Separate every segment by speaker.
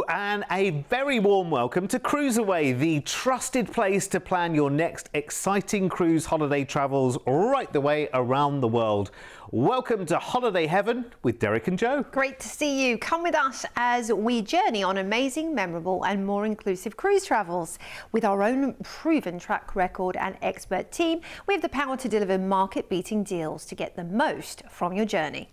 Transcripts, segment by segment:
Speaker 1: and a very warm welcome to CruiseAway, the trusted place to plan your next exciting cruise holiday travels right the way around the world. Welcome to Holiday Heaven with Derek and Joe.
Speaker 2: Great to see you. Come with us as we journey on amazing, memorable and more inclusive cruise travels. With our own proven track record and expert team, we have the power to deliver market-beating deals to get the most from your journey.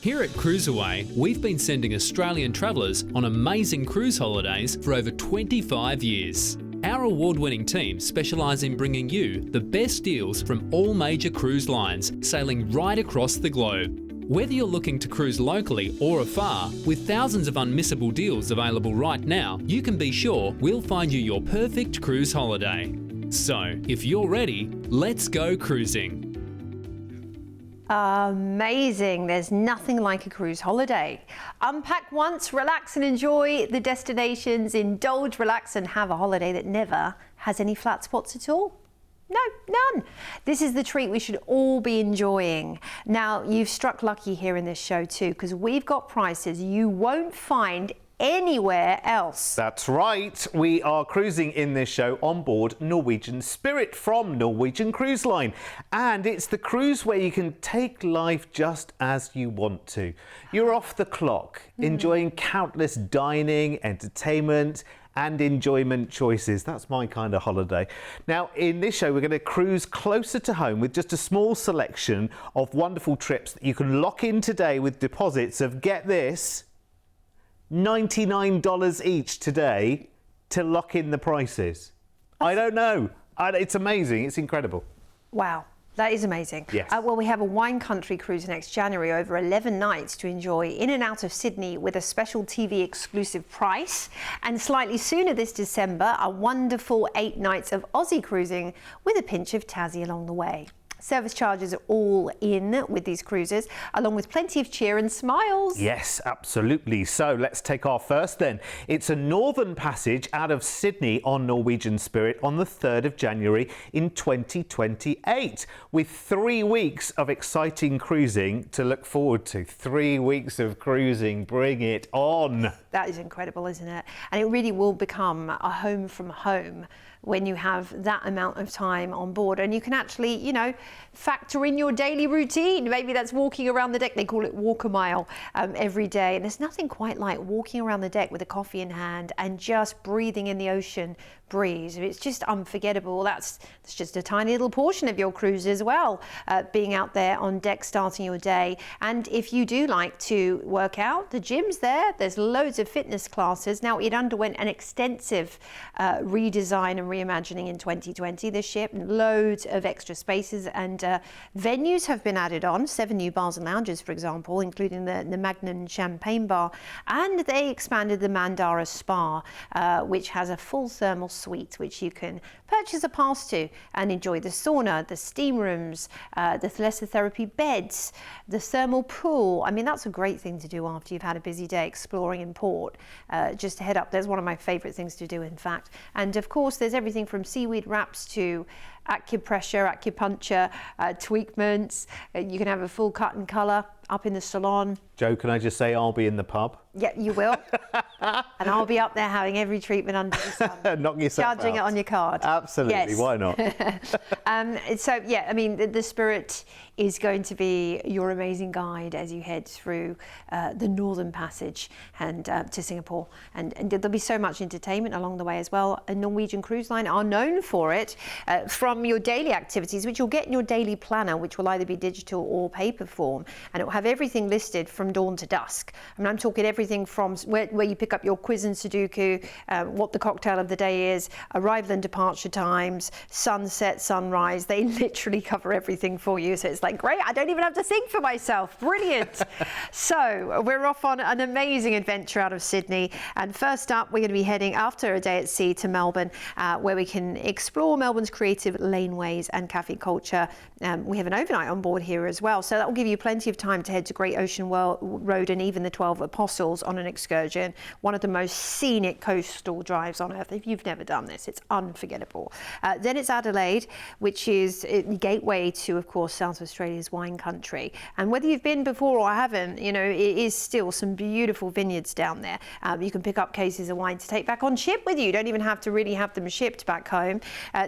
Speaker 3: Here at CruiseAway, we've been sending Australian travellers on amazing cruise holidays for over 25 years. Our award-winning team specialise in bringing you the best deals from all major cruise lines, sailing right across the globe. Whether you're looking to cruise locally or afar, with thousands of unmissable deals available right now, you can be sure we'll find you your perfect cruise holiday. So, if you're ready, let's go cruising.
Speaker 2: Amazing. There's nothing like a cruise holiday. Unpack once, relax and enjoy the destinations, indulge, relax and have a holiday that never has any flat spots at all. No, none. This is the treat we should all be enjoying. Now, you've struck lucky here in this show too, because we've got prices you won't find anywhere else.
Speaker 1: That's right. We are cruising in this show on board Norwegian Spirit from Norwegian Cruise Line. And it's the cruise where you can take life just as you want to. You're off the clock, enjoying countless dining, entertainment and enjoyment choices. That's my kind of holiday. Now, in this show, we're going to cruise closer to home with just a small selection of wonderful trips that you can lock in today with deposits of, get this, $99 each today to lock in the prices. I don't know. It's amazing. It's incredible.
Speaker 2: Wow. That is amazing.
Speaker 1: Yes.
Speaker 2: Well, we have a wine country cruise next January, over 11 nights to enjoy in and out of Sydney with a special TV exclusive price. And slightly sooner this December, a wonderful 8 nights of Aussie cruising with a pinch of Tassie along the way. Service charges are all in with these cruises, along with plenty of cheer and smiles.
Speaker 1: Yes, absolutely. So let's take our first then. It's a northern passage out of Sydney on Norwegian Spirit on the 3rd of January in 2028, with 3 weeks of exciting cruising to look forward to. 3 weeks of cruising. Bring it on.
Speaker 2: That is incredible, isn't it? And it really will become a home from home when you have that amount of time on board, and you can actually, you know, factor in your daily routine. Maybe that's walking around the deck. They call it walk a mile every day. And there's nothing quite like walking around the deck with a coffee in hand and just breathing in the ocean breeze. It's just unforgettable. That's just a tiny little portion of your cruise as well, being out there on deck starting your day. And if you do like to work out, the gym's there. There's loads of fitness classes. Now, it underwent an extensive redesign and reimagining in 2020, this ship, and loads of extra spaces and venues have been added on. 7 new bars and lounges, for example, including the Magnum Champagne Bar, and they expanded the Mandara Spa, which has a full thermal suite which you can purchase a pass to and enjoy the sauna, the steam rooms, the thalassotherapy beds, the thermal pool. I mean, that's a great thing to do after you've had a busy day exploring in port. Just to head up, there's one of my favorite things to do, in fact. And of course, there's everything from seaweed wraps to acupressure, acupuncture, tweakments. You can have a full cut and colour up in the salon.
Speaker 1: Joe, can I just say I'll be in the pub?
Speaker 2: Yeah, you will. And I'll be up there having every treatment under the sun.
Speaker 1: Knock yourself
Speaker 2: Charging
Speaker 1: out.
Speaker 2: it on your card.
Speaker 1: Absolutely,
Speaker 2: yes.
Speaker 1: Why not?
Speaker 2: So, yeah, I mean, the Spirit is going to be your amazing guide as you head through the Northern Passage and to Singapore. And there'll be so much entertainment along the way as well. A Norwegian Cruise Line are known for it, from your daily activities, which you'll get in your daily planner, which will either be digital or paper form. And it will have everything listed from dawn to dusk. I mean, I'm talking everything from where you pick up your quiz and Sudoku, what the cocktail of the day is, arrival and departure times, sunset, sunrise. They literally cover everything for you. So it's like, great, I don't even have to think for myself. Brilliant. So we're off on an amazing adventure out of Sydney. And first up, we're going to be heading after a day at sea to Melbourne, where we can explore Melbourne's creative laneways and cafe culture. We have an overnight on board here as well, so that will give you plenty of time to head to Great Ocean Road and even the 12 Apostles on an excursion, one of the most scenic coastal drives on earth. If you've never done this, it's unforgettable. Then it's Adelaide, which is the gateway to, of course, South Australia's wine country. And whether you've been before or haven't, you know, it is still some beautiful vineyards down there. You can pick up cases of wine to take back on ship with you. You don't even have to really have them shipped back home.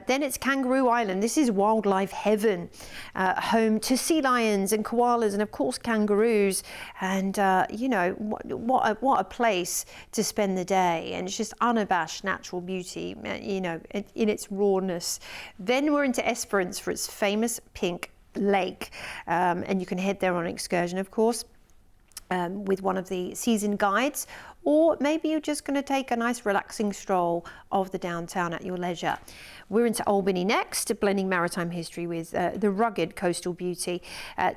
Speaker 2: Then it's Kangaroo Island. This is wildlife heaven, home to sea lions and koalas and, of course, kangaroos. And, you know, what a place to spend the day. And it's just unabashed natural beauty, you know, in its rawness. Then we're into Esperance for its famous pink lake. And you can head there on an excursion, of course, with one of the seasoned guides, or maybe you're just going to take a nice relaxing stroll of the downtown at your leisure. We're into Albany next, blending maritime history with the rugged coastal beauty.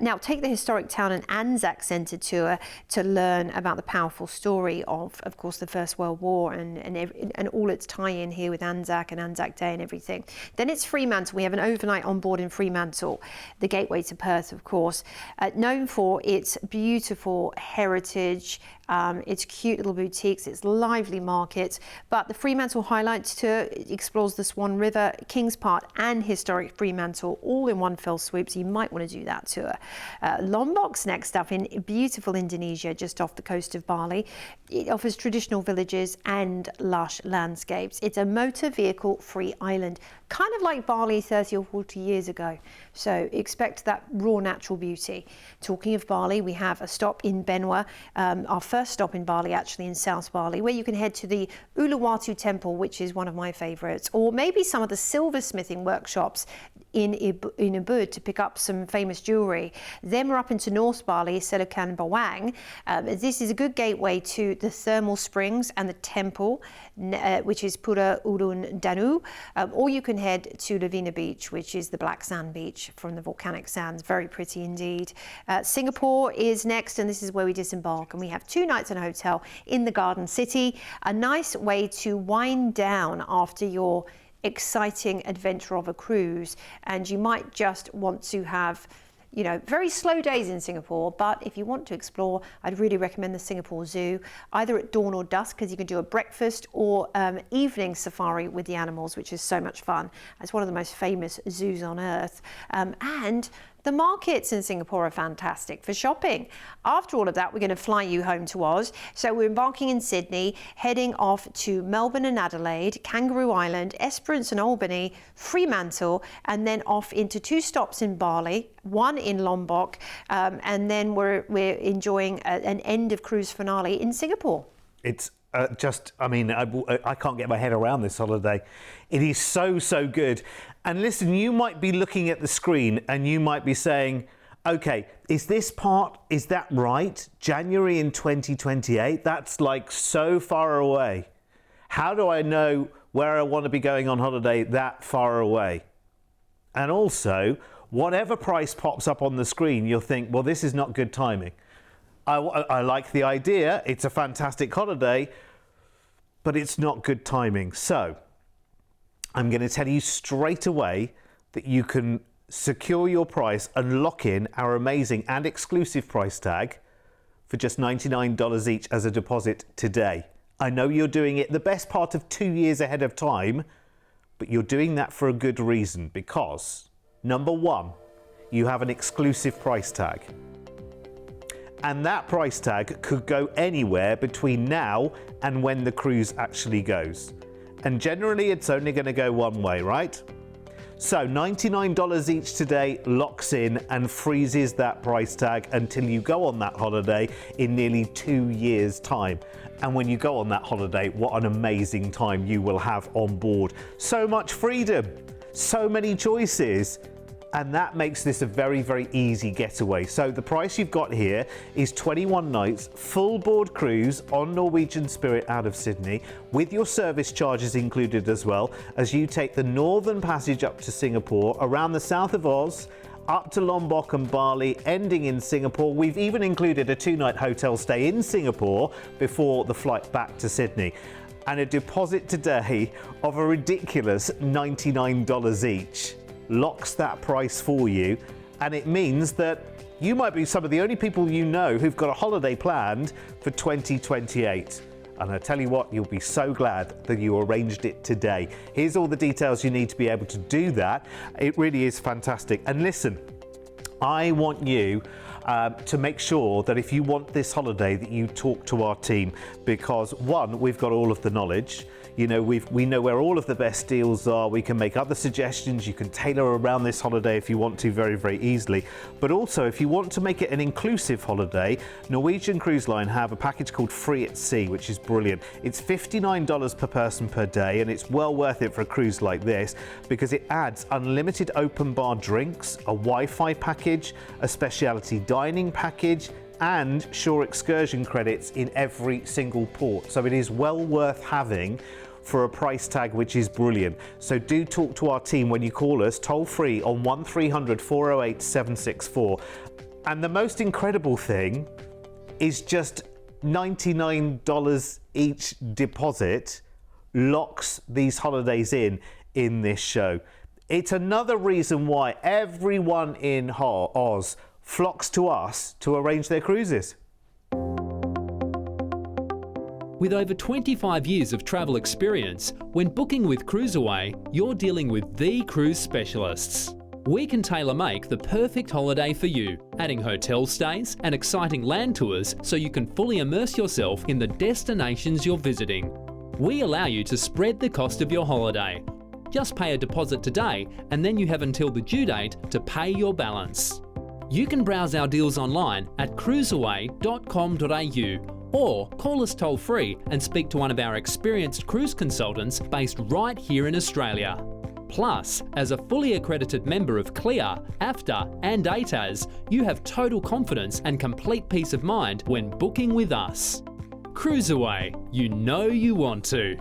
Speaker 2: Now take the historic town and Anzac Centre tour to learn about the powerful story of course, the First World War and all its tie-in here with Anzac and Anzac Day and everything. Then it's Fremantle. We have an overnight on board in Fremantle, the gateway to Perth, of course, known for its beautiful heritage, its cute little boutiques, its lively markets. But the Fremantle Highlights tour explores the Swan River, Kings Park and historic Fremantle all in one fell swoop, so you might want to do that tour. Lombok's next up in beautiful Indonesia, just off the coast of Bali. It offers traditional villages and lush landscapes. It's a motor vehicle free island, kind of like Bali 30 or 40 years ago. So expect that raw natural beauty. Talking of Bali, we have a stop in Benua, our first stop in Bali actually, in South Bali, where you can head to the Uluwatu Temple, which is one of my favourites, or maybe some of the silversmithing workshops in Ubud to pick up some famous jewellery. Then we're up into North Bali, Selokan Bawang. This is a good gateway to the thermal springs and the temple, which is Pura Urun Danu, or you can head to Lavina Beach, which is the black sand beach from the volcanic sands. Very pretty indeed. Singapore is next, and this is where we disembark, and we have 2 nights in a hotel in the Garden City. A nice way to wind down after your exciting adventure of a cruise, and you might just want to have, you know, very slow days in Singapore, but if you want to explore, I'd really recommend the Singapore Zoo, either at dawn or dusk, because you can do a breakfast or evening safari with the animals, which is so much fun. It's one of the most famous zoos on earth. And the markets in Singapore are fantastic for shopping. After all of that, we're going to fly you home to Oz. So we're embarking in Sydney, heading off to Melbourne and Adelaide, Kangaroo Island, Esperance and Albany, Fremantle, and then off into 2 stops in Bali, 1 in Lombok, and then we're enjoying an end of cruise finale in Singapore.
Speaker 1: It's I mean, I can't get my head around this holiday. It is so good. And listen, you might be looking at the screen and you might be saying, okay, is that right? January in 2028? That's like so far away. How do I know where I want to be going on holiday that far away? And also, whatever price pops up on the screen, you'll think, well, this is not good timing. I like the idea, it's a fantastic holiday, but it's not good timing. So I'm going to tell you straight away that you can secure your price and lock in our amazing and exclusive price tag for just $99 each as a deposit today. I know you're doing it the best part of 2 years ahead of time, but you're doing that for a good reason, because number 1, you have an exclusive price tag. And that price tag could go anywhere between now and when the cruise actually goes. And generally it's only going to go one way, right? So $99 each today locks in and freezes that price tag until you go on that holiday in nearly 2 years' time. And when you go on that holiday, what an amazing time you will have on board. So much freedom, so many choices. And that makes this a very easy getaway. So the price you've got here is 21 nights, full board cruise on Norwegian Spirit out of Sydney, with your service charges included as well, as you take the Northern Passage up to Singapore, around the south of Oz, up to Lombok and Bali, ending in Singapore. We've even included a 2-night hotel stay in Singapore before the flight back to Sydney. And a deposit today of a ridiculous $99 each. locks that price for you, and it means that you might be some of the only people you know who've got a holiday planned for 2028. And I tell you what, you'll be so glad that you arranged it today. Here's all the details you need to be able to do that. It really is fantastic. And listen, I want you to make sure that if you want this holiday that you talk to our team, because one, we've got all of the knowledge. You know, we know where all of the best deals are. We can make other suggestions. You can tailor around this holiday if you want to very, very easily. But also, if you want to make it an inclusive holiday, Norwegian Cruise Line have a package called Free at Sea, which is brilliant. It's $59 per person per day, and it's well worth it for a cruise like this because it adds unlimited open bar drinks, a Wi-Fi package, a specialty dining package, and shore excursion credits in every single port. So it is well worth having for a price tag which is brilliant. So do talk to our team when you call us toll free on 1300 408 764. And the most incredible thing is just $99 each deposit locks these holidays in this show. It's another reason why everyone in Oz flocks to us to arrange their cruises.
Speaker 3: With over 25 years of travel experience, when booking with CruiseAway, you're dealing with the cruise specialists. We can tailor-make the perfect holiday for you, adding hotel stays and exciting land tours so you can fully immerse yourself in the destinations you're visiting. We allow you to spread the cost of your holiday. Just pay a deposit today and then you have until the due date to pay your balance. You can browse our deals online at cruiseaway.com.au or call us toll free and speak to one of our experienced cruise consultants based right here in Australia. Plus, as a fully accredited member of CLIA, AFTA and ATAS, you have total confidence and complete peace of mind when booking with us. CruiseAway, you know you want to.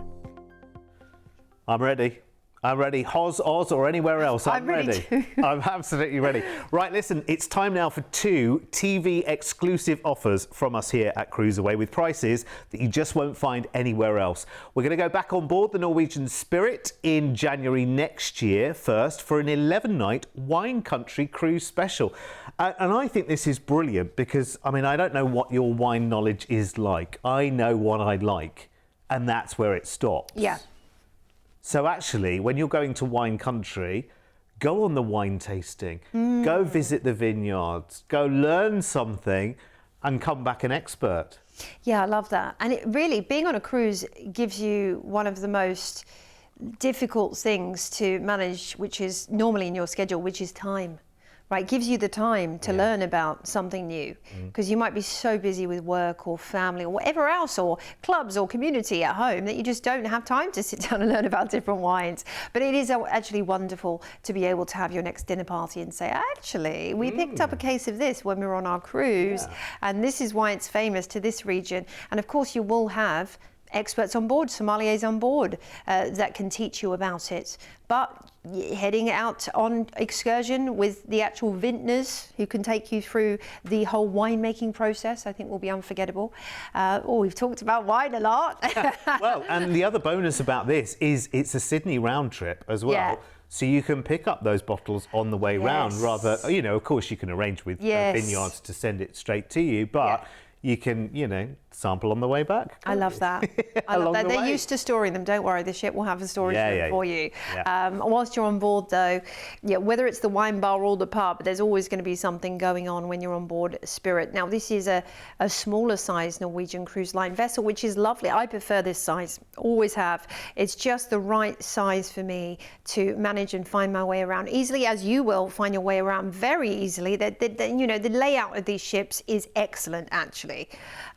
Speaker 1: I'm ready. I'm ready. Oz, or anywhere else. I'm ready.
Speaker 2: too.
Speaker 1: I'm absolutely ready. Right, listen, it's time now for 2 TV exclusive offers from us here at CruiseAway with prices that you just won't find anywhere else. We're going to go back on board the Norwegian Spirit in January next year first for an 11-night wine country cruise special. And I think this is brilliant because, I mean, I don't know what your wine knowledge is like. I know what I like, and that's where it stops.
Speaker 2: Yeah.
Speaker 1: So actually, when you're going to wine country, go on the wine tasting, go visit the vineyards, go learn something and come back an expert.
Speaker 2: Yeah, I love that. And it really, being on a cruise gives you one of the most difficult things to manage, which is normally in your schedule, which is time. Right, gives you the time to learn about something new because you might be so busy with work or family or whatever else or clubs or community at home that you just don't have time to sit down and learn about different wines. But it is actually wonderful to be able to have your next dinner party and say, actually, we picked up a case of this when we were on our cruise and this is why it's famous to this region. And of course you will have experts on board, sommeliers on board that can teach you about it. But heading out on excursion with the actual vintners who can take you through the whole winemaking process, I think will be unforgettable. We've talked about wine a lot.
Speaker 1: Well, and the other bonus about this is it's a Sydney round trip as well.
Speaker 2: Yeah.
Speaker 1: So you can pick up those bottles on the way round rather, you know, of course you can arrange with vineyards to send it straight to you, but you can, you know, sample on the way back.
Speaker 2: I love that. I love that. They're used to storing them. Don't worry, the ship will have a storage room for you.
Speaker 1: Yeah.
Speaker 2: Whilst you're on board, though, whether it's the wine bar or the pub, there's always going to be something going on when you're on board Spirit. Now, this is a smaller size Norwegian Cruise Line vessel, which is lovely. I prefer this size, always have. It's just the right size for me to manage and find my way around easily, as you will find your way around very easily. You know, the layout of these ships is excellent, actually.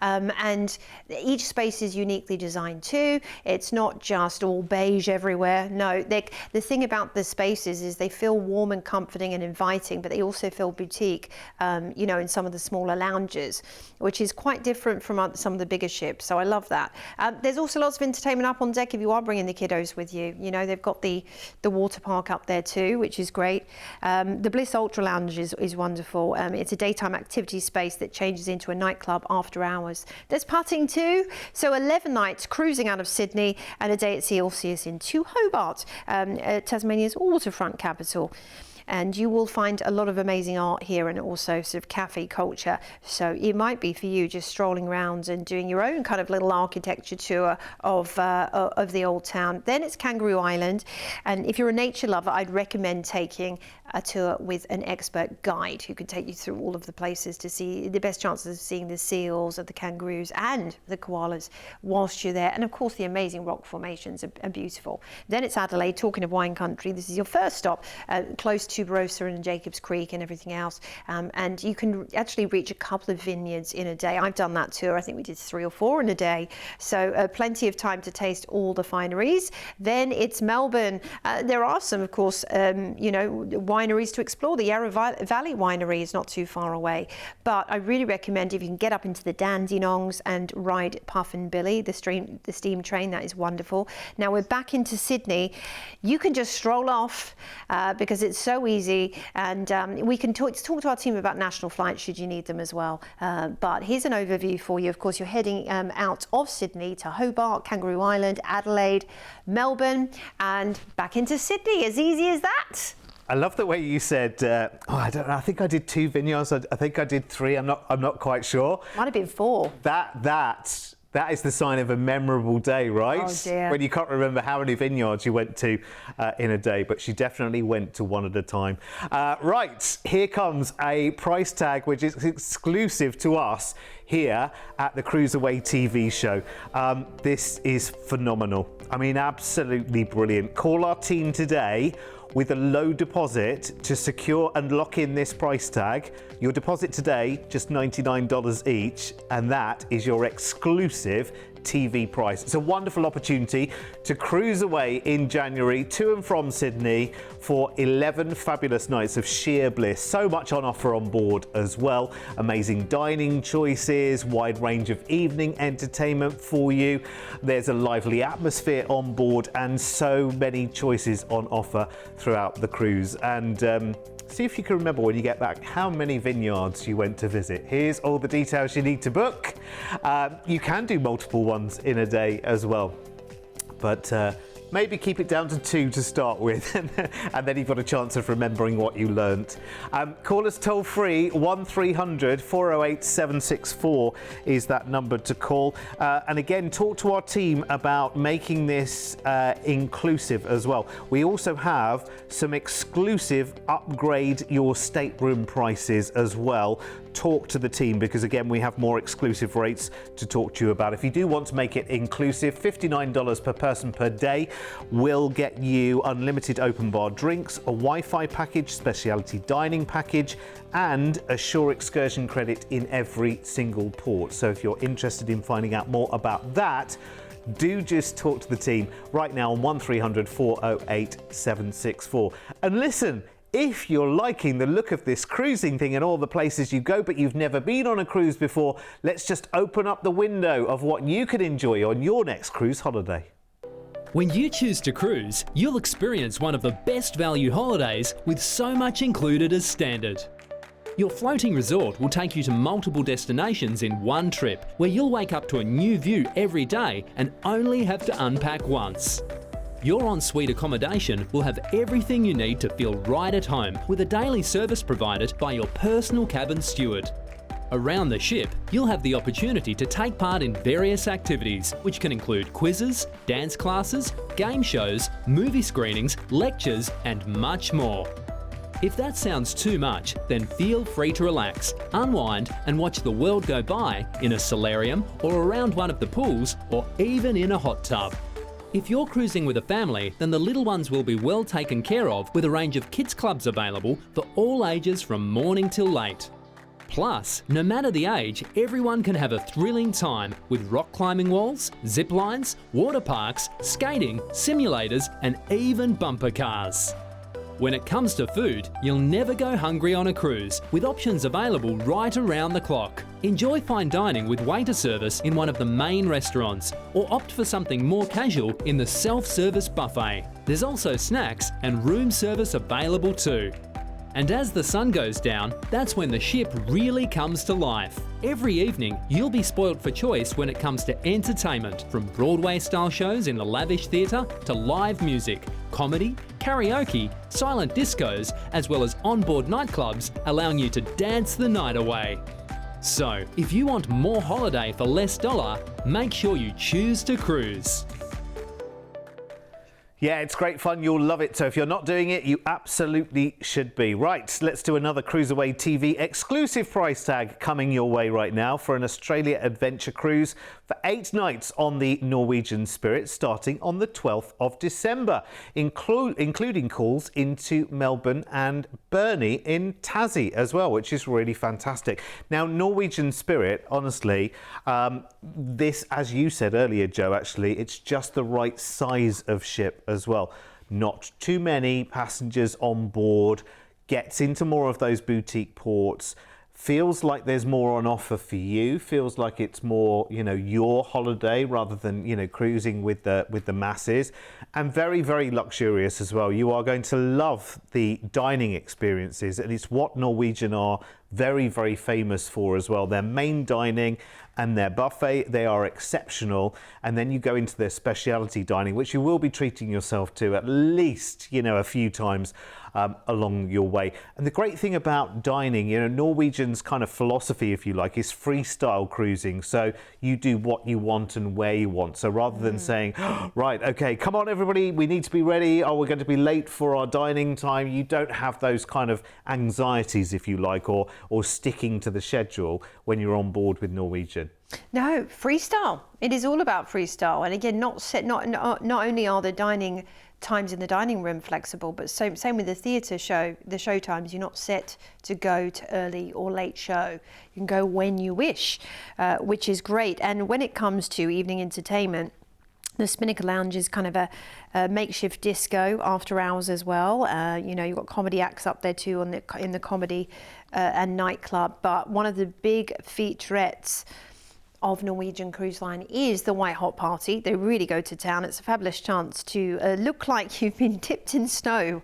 Speaker 2: And each space is uniquely designed too. It's not just all beige everywhere. No, the thing about the spaces is they feel warm and comforting and inviting, but they also feel boutique, you know, in some of the smaller lounges, which is quite different from some of the bigger ships. So I love that. There's also lots of entertainment up on deck if you are bringing the kiddos with you. You know, they've got the water park up there too, which is great. The Bliss Ultra Lounge is wonderful. It's a daytime activity space that changes into a nightclub after hours. There's There's putting too. So 11 nights cruising out of Sydney and a day at sea will see us into Hobart, Tasmania's waterfront capital. And you will find a lot of amazing art here and also sort of cafe culture. So it might be for you just strolling around and doing your own kind of little architecture tour of the old town. Then it's Kangaroo Island. And if you're a nature lover, I'd recommend taking a tour with an expert guide who could take you through all of the places to see the best chances of seeing the seals, of the kangaroos and the koalas whilst you're there. And of course the amazing rock formations are beautiful. Then it's Adelaide. Talking of wine country, this is your first stop, close to Barossa and Jacobs Creek and everything else, and you can actually reach a couple of vineyards in a day. I've done that tour. I think we did 3 or 4 in a day, so plenty of time to taste all the fineries. Then it's Melbourne. There are some, of course, wineries to explore. The Yarra Valley Winery is not too far away, but I really recommend if you can get up into the Dandenongs and ride Puff and Billy, the steam train. That is wonderful. Now we're back into Sydney. You can just stroll off because it's so easy, and we can talk to our team about national flights should you need them as well. But here's an overview for you. Of course, you're heading out of Sydney to Hobart, Kangaroo Island, Adelaide, Melbourne, and back into Sydney. As easy as that.
Speaker 1: I love the way you said, I don't know, I think I did 2 vineyards, I think I did 3, I'm not quite sure.
Speaker 2: Might have been 4.
Speaker 1: That is the sign of a memorable day, right?
Speaker 2: Oh dear.
Speaker 1: When you can't remember how many vineyards you went to in a day, but she definitely went to one at a time. Right, here comes a price tag which is exclusive to us here at the CruiseAway TV show. This is phenomenal. I mean, absolutely brilliant. Call our team today with a low deposit to secure and lock in this price tag. Your deposit today, just $99 each, and that is your exclusive TV price. It's a wonderful opportunity to cruise away in January to and from Sydney for 11 fabulous nights of sheer bliss. So much on offer on board as well. Amazing dining choices, wide range of evening entertainment for you. There's a lively atmosphere on board and so many choices on offer throughout the cruise. And see if you can remember when you get back how many vineyards you went to visit. Here's all the details you need to book. You can do multiple ones in a day as well, but maybe keep it down to 2 to start with, and then you've got a chance of remembering what you learnt. Call us toll free, 1300 408 764 is that number to call. And again, talk to our team about making this inclusive as well. We also have some exclusive upgrade your stateroom prices as well. Talk to the team because again we have more exclusive rates to talk to you about. If you do want to make it inclusive, $59 per person per day will get you unlimited open bar drinks, a Wi-Fi package, specialty dining package, and a Shore excursion credit in every single port. So if you're interested in finding out more about that, do just talk to the team right now on 1300 408 764. And listen, if you're liking the look of this cruising thing and all the places you go, but you've never been on a cruise before, let's just open up the window of what you can enjoy on your next cruise holiday.
Speaker 3: When you choose to cruise, you'll experience one of the best value holidays with so much included as standard. Your floating resort will take you to multiple destinations in one trip, where you'll wake up to a new view every day and only have to unpack once. Your en-suite accommodation will have everything you need to feel right at home, with a daily service provided by your personal cabin steward. Around the ship, you'll have the opportunity to take part in various activities, which can include quizzes, dance classes, game shows, movie screenings, lectures, and much more. If that sounds too much, then feel free to relax, unwind, and watch the world go by in a solarium or around one of the pools, or even in a hot tub. If you're cruising with a family, then the little ones will be well taken care of with a range of kids clubs available for all ages from morning till late. Plus, no matter the age, everyone can have a thrilling time with rock climbing walls, zip lines, water parks, skating, simulators, and even bumper cars. When it comes to food, you'll never go hungry on a cruise, with options available right around the clock. Enjoy fine dining with waiter service in one of the main restaurants, or opt for something more casual in the self-service buffet. There's also snacks and room service available too. And as the sun goes down, that's when the ship really comes to life. Every evening, you'll be spoilt for choice when it comes to entertainment, from Broadway-style shows in the lavish theatre to live music, comedy, karaoke, silent discos, as well as onboard nightclubs, allowing you to dance the night away. So, if you want more holiday for less dollar, make sure you choose to cruise.
Speaker 1: Yeah, it's great fun. You'll love it. So if you're not doing it, you absolutely should be. Right, let's do another CruiseAway TV exclusive price tag coming your way right now for an Australia adventure cruise for 8 nights on the Norwegian Spirit, starting on the 12th of December, including calls into Melbourne and Burnie in Tassie as well, which is really fantastic. Now, Norwegian Spirit, honestly, this, as you said earlier, Joe, actually, it's just the right size of ship as well. Not too many passengers on board, gets into more of those boutique ports, feels like there's more on offer for you, feels like it's more, you know, your holiday rather than, you know, cruising with the masses, and very, very luxurious as well. You are going to love the dining experiences, and it's what Norwegian are very, very famous for as well. Their main dining and their buffet, they are exceptional. And then you go into their specialty dining, which you will be treating yourself to at least, you know, a few times along your way. And the great thing about dining, you know, Norwegian's kind of philosophy, if you like, is freestyle cruising. So you do what you want and where you want. So rather than saying, oh, right, okay, come on everybody, we need to be ready, or we're going to be late for our dining time, you don't have those kind of anxieties, if you like, or sticking to the schedule when you're on board with Norwegian.
Speaker 2: No, freestyle. It is all about freestyle. And again, not only are the dining times in the dining room flexible, but same with the theatre show. The show times, you're not set to go to early or late show. You can go when you wish, which is great. And when it comes to evening entertainment, the Spinnaker Lounge is kind of a makeshift disco after hours as well. You know, you've got comedy acts up there too in the comedy and nightclub. But one of the big featurettes of Norwegian Cruise Line is the White Hot Party. They really go to town. It's a fabulous chance to look like you've been dipped in snow.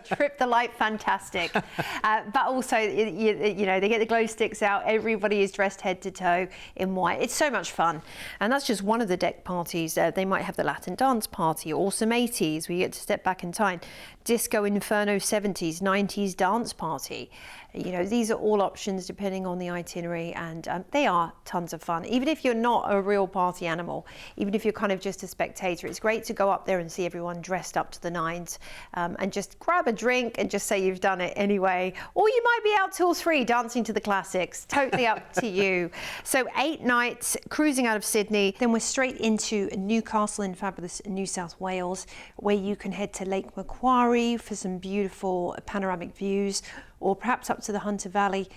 Speaker 2: Trip the light, fantastic. But also, you know, they get the glow sticks out. Everybody is dressed head to toe in white. It's so much fun. And that's just one of the deck parties. They might have the Latin dance party, Awesome 80s, where you get to step back in time. Disco Inferno 70s, 90s dance party. You know, these are all options depending on the itinerary, and they are tons of fun. Even if you're not a real party animal, even if you're kind of just a spectator, it's great to go up there and see everyone dressed up to the nines, and just grab a drink and just say you've done it anyway. Or you might be out till 3 dancing to the classics. Totally up to you. So 8 nights cruising out of Sydney. Then we're straight into Newcastle in fabulous New South Wales, where you can head to Lake Macquarie for some beautiful panoramic views, or perhaps up to the Hunter Valley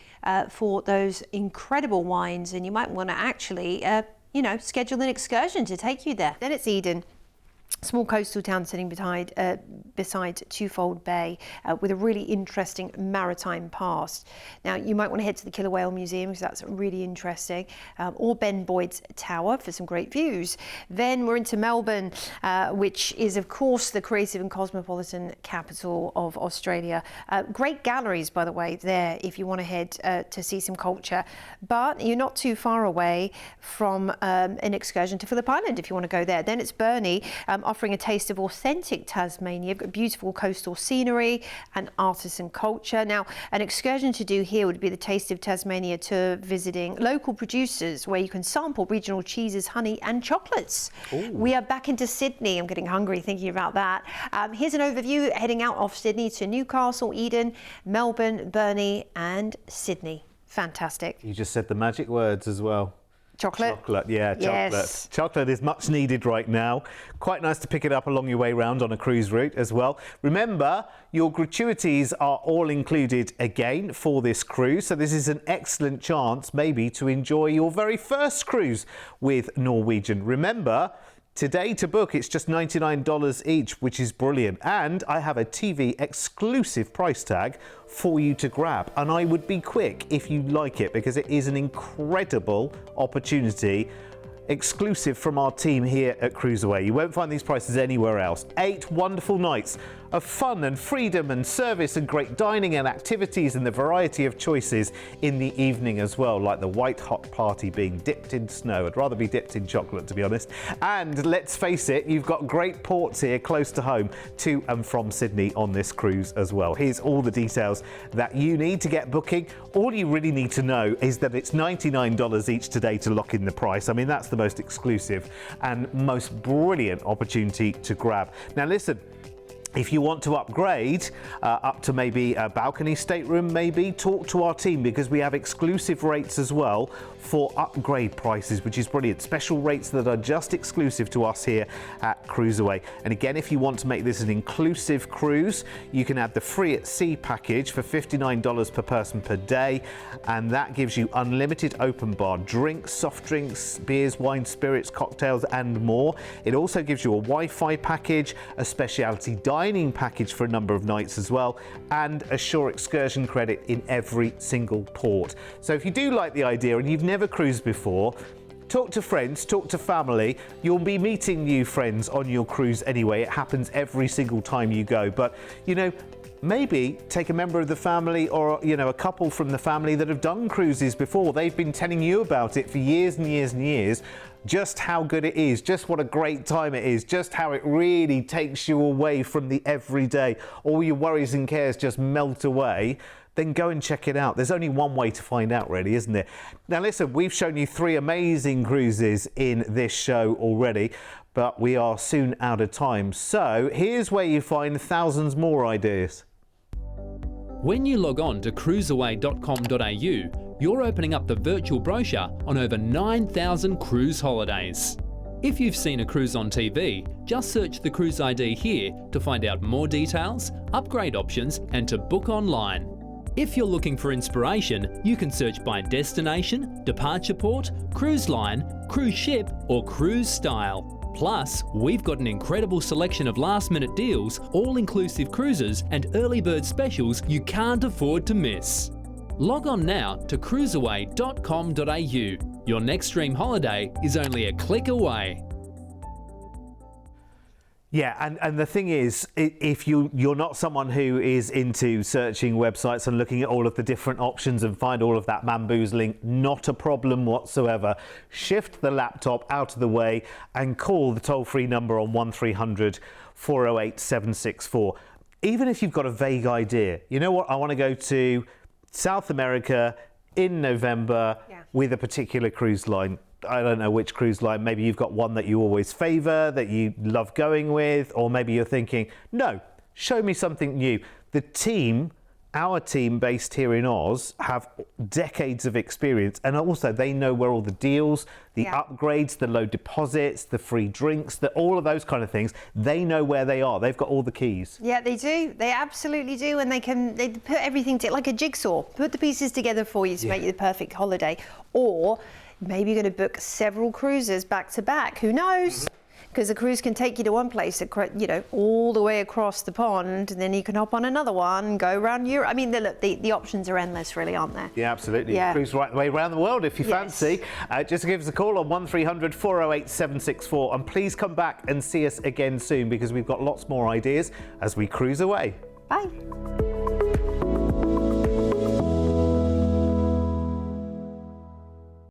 Speaker 2: for those incredible wines. And you might want to actually, you know, schedule an excursion to take you there. Then it's Eden. Small coastal town sitting beside Twofold Bay with a really interesting maritime past. Now, you might want to head to the Killer Whale Museum because that's really interesting, or Ben Boyd's Tower for some great views. Then we're into Melbourne, which is, of course, the creative and cosmopolitan capital of Australia. Great galleries, by the way, there if you want to head to see some culture. But you're not too far away from an excursion to Phillip Island if you want to go there. Then it's Burnie, offering a taste of authentic Tasmania. You've got beautiful coastal scenery and artisan culture. Now, an excursion to do here would be the Taste of Tasmania tour, visiting local producers where you can sample regional cheeses, honey and chocolates. Ooh. We are back into Sydney. I'm getting hungry thinking about that. Here's an overview heading out of Sydney to Newcastle, Eden, Melbourne, Burnie and Sydney. Fantastic.
Speaker 1: You just said the magic words as well.
Speaker 2: Chocolate?
Speaker 1: Chocolate, yeah, chocolate.
Speaker 2: Yes.
Speaker 1: Chocolate is much needed right now. Quite nice to pick it up along your way round on a cruise route as well. Remember, your gratuities are all included again for this cruise. So this is an excellent chance maybe to enjoy your very first cruise with Norwegian. Remember, today to book, it's just $99 each, which is brilliant. And I have a TV exclusive price tag for you to grab. And I would be quick if you like it, because it is an incredible opportunity, exclusive from our team here at CruiseAway. You won't find these prices anywhere else. 8 wonderful nights of fun and freedom and service and great dining and activities and the variety of choices in the evening as well, like the white hot party being dipped in snow. I'd rather be dipped in chocolate, to be honest. And let's face it, you've got great ports here close to home to and from Sydney on this cruise as well. Here's all the details that you need to get booking. All you really need to know is that it's $99 each today to lock in the price. I mean, that's the most exclusive and most brilliant opportunity to grab. Now listen, if you want to upgrade up to maybe a balcony stateroom, maybe talk to our team, because we have exclusive rates as well for upgrade prices, which is brilliant. Special rates that are just exclusive to us here at CruiseAway. And again, if you want to make this an inclusive cruise, you can add the free at sea package for $59 per person per day, and that gives you unlimited open bar drinks, soft drinks, beers, wine, spirits, cocktails and more. It also gives you a Wi-Fi package, a specialty dining package for a number of nights as well, and a shore excursion credit in every single port. So if you do like the idea and you've never cruised before, talk to friends, talk to family. You'll be meeting new friends on your cruise anyway. It happens every single time you go. But, you know, maybe take a member of the family or, you know, a couple from the family that have done cruises before. They've been telling you about it for years and years and years. Just how good it is, just what a great time it is, just how it really takes you away from the everyday. All your worries and cares just melt away. Then go and check it out. There's only one way to find out, really, isn't it? Now listen, we've shown you 3 amazing cruises in this show already, but we are soon out of time. So here's where you find thousands more ideas.
Speaker 3: When you log on to cruiseaway.com.au, you're opening up the virtual brochure on over 9,000 cruise holidays. If you've seen a cruise on TV, just search the cruise ID here to find out more details, upgrade options and to book online. If you're looking for inspiration, you can search by destination, departure port, cruise line, cruise ship or cruise style. Plus, we've got an incredible selection of last-minute deals, all-inclusive cruises and early bird specials you can't afford to miss. Log on now to cruiseaway.com.au. Your next dream holiday is only a click away.
Speaker 1: Yeah, and the thing is, if you're not someone who is into searching websites and looking at all of the different options and find all of that bamboozling, not a problem whatsoever. Shift the laptop out of the way and call the toll-free number on 1300 408 764. Even if you've got a vague idea, you know what, I want to go to South America in November with a particular cruise line. I don't know which cruise line. Maybe you've got one that you always favour, that you love going with, or maybe you're thinking, no, show me something new. The team, our team based here in Oz, have decades of experience, and also they know where all the deals, the upgrades, the low deposits, the free drinks, all of those kind of things, they know where they are. They've got all the keys.
Speaker 2: Yeah, they do. They absolutely do. And they put everything like a jigsaw, put the pieces together for you to make you the perfect holiday. Or maybe you're going to book several cruises back to back. Who knows? Because the cruise can take you to one place, you know, all the way across the pond, and then you can hop on another one, go around Europe. I mean, look, the options are endless, really, aren't there?
Speaker 1: Yeah, absolutely. Yeah. Cruise right the way around the world if you fancy. Just give us a call on 1300 408 764, and please come back and see us again soon, because we've got lots more ideas as we cruise away.
Speaker 2: Bye.